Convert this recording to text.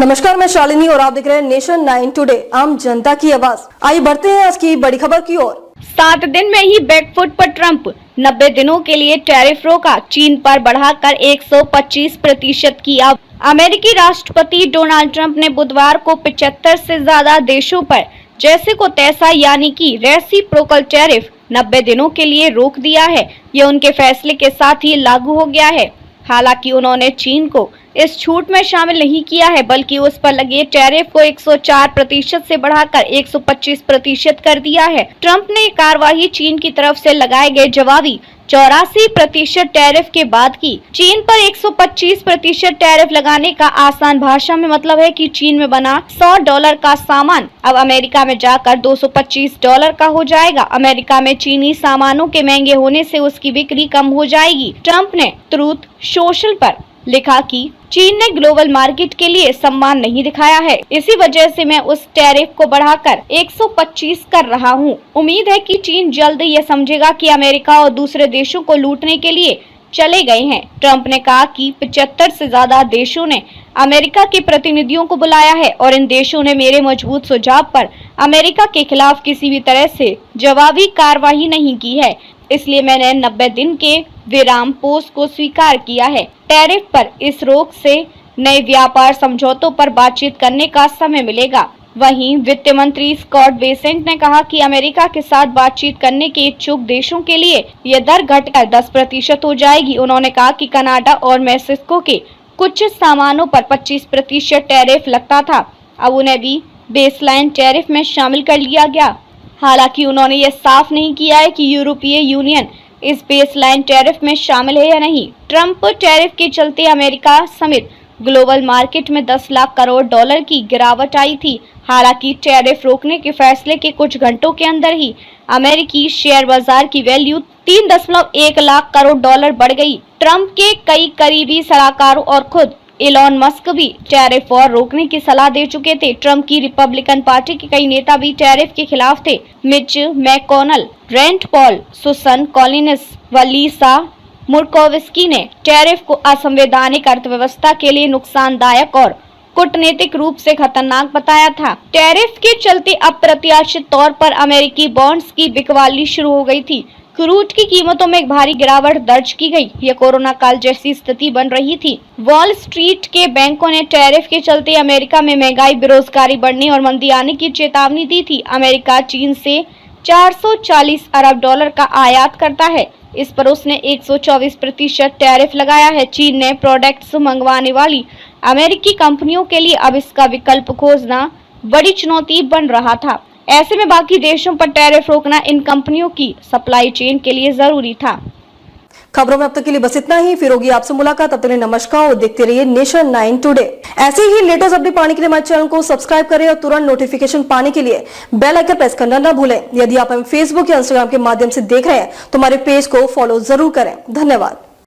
नमस्कार, मैं शालिनी और आप देख रहे हैं नेशन 9 टुडे, आम जनता की आवाज। आइए बढ़ते हैं आज की बड़ी खबर की ओर। 7 दिन में ही बैकफुट पर ट्रंप, 90 दिनों के लिए टैरिफ रोका, चीन पर बढ़ाकर 125% किया। अमेरिकी राष्ट्रपति डोनाल्ड ट्रंप ने बुधवार को 75 से ज्यादा देशों पर जैसे को तैसा यानी कि रेसिप्रोकल टैरिफ 90 दिनों के लिए रोक दिया है। यह उनके फैसले के साथ ही लागू हो गया है। हालांकि उन्होंने चीन को इस छूट में शामिल नहीं किया है, बल्कि उस पर लगे टैरिफ को 104% से बढ़ाकर 125% कर दिया है। ट्रंप ने कार्रवाई चीन की तरफ से लगाए गए जवाबी 84% टैरिफ के बाद की। चीन पर 125% टैरिफ लगाने का आसान भाषा में मतलब है कि चीन में बना $100 का सामान अब अमेरिका में जाकर $225 का हो जाएगा। अमेरिका में चीनी सामानों के महंगे होने से उसकी बिक्री कम हो जाएगी। ट्रंप ने ट्रूथ सोशल पर लिखा कि चीन ने ग्लोबल मार्केट के लिए सम्मान नहीं दिखाया है, इसी वजह से मैं उस टैरिफ को बढ़ाकर 125 कर रहा हूं। उम्मीद है कि चीन जल्द यह समझेगा कि अमेरिका और दूसरे देशों को लूटने के लिए चले गए हैं। ट्रंप ने कहा कि 75 से ज्यादा देशों ने अमेरिका के प्रतिनिधियों को बुलाया है और इन देशों ने मेरे मजबूत सुझाव पर अमेरिका के खिलाफ किसी भी तरह से जवाबी कार्रवाई नहीं की है, इसलिए मैंने 90 दिन के विराम पोस्ट को स्वीकार किया है। टैरिफ पर इस रोक से नए व्यापार समझौतों पर बातचीत करने का समय मिलेगा। वहीं वित्त मंत्री स्कॉट बेसेंट ने कहा कि अमेरिका के साथ बातचीत करने के इच्छुक देशों के लिए यह दर घटकर 10% हो जाएगी। उन्होंने कहा कि कनाडा और मैक्सिको के कुछ सामानों पर 25% टैरिफ लगता था, अब उन्हें भी बेसलाइन टैरिफ में शामिल कर लिया गया। हालांकि उन्होंने यह साफ नहीं किया है कि यूरोपीय यूनियन इस बेसलाइन टैरिफ में शामिल है या नहीं। ट्रंप टैरिफ के चलते अमेरिका समेत ग्लोबल मार्केट में 10 लाख करोड़ डॉलर की गिरावट आई थी। हालांकि टैरिफ रोकने के फैसले के कुछ घंटों के अंदर ही अमेरिकी शेयर बाजार की वैल्यू 3.1 लाख करोड़ डॉलर बढ़ गई। ट्रंप के कई करीबी सलाहकारों और खुद इलॉन मस्क भी टैरिफ वॉर रोकने की सलाह दे चुके थे। ट्रंप की रिपब्लिकन पार्टी के कई नेता भी टैरिफ के खिलाफ थे। Mitch मैकॉनल, rent Paul, Susan Collins व लीसा मुर्कोविस्की ने टैरिफ को असंवैधानिक अर्थव्यवस्था के लिए नुकसानदायक और कूटनीतिक रूप से खतरनाक बताया था। टैरिफ के चलते अप्रत्याशित तौर पर अमेरिकी बॉन्ड्स की बिकवाली शुरू हो गई थी। क्रूड की कीमतों में एक भारी गिरावट दर्ज की गई। यह कोरोना काल जैसी स्थिति बन रही थी। वॉल स्ट्रीट के बैंकों ने टैरिफ के चलते अमेरिका में महंगाई, बेरोजगारी बढ़ने और मंदी आने की चेतावनी दी थी। अमेरिका चीन से 440 अरब डॉलर का आयात करता है, इस पर उसने 124% टैरिफ लगाया है। चीन ने प्रोडक्ट्स मंगवाने वाली अमेरिकी कंपनियों के लिए अब इसका विकल्प खोजना बड़ी चुनौती बन रहा था। ऐसे में बाकी देशों पर टैरिफ रोकना इन कंपनियों की सप्लाई चेन के लिए जरूरी था। खबरों में अब तक के लिए बस इतना ही। फिर होगी आपसे मुलाकात, तब तक नमस्कार और देखते रहिए नेशन 9 टुडे। ऐसे ही लेटेस्ट अपडेट पाने के लिए हमारे चैनल को सब्सक्राइब करें और तुरंत नोटिफिकेशन पाने के लिए बेल आइकन प्रेस करना न भूलें। यदि आप हमें फेसबुक या इंस्टाग्राम के माध्यम से देख रहे हैं तो हमारे पेज को फॉलो जरूर करें। धन्यवाद।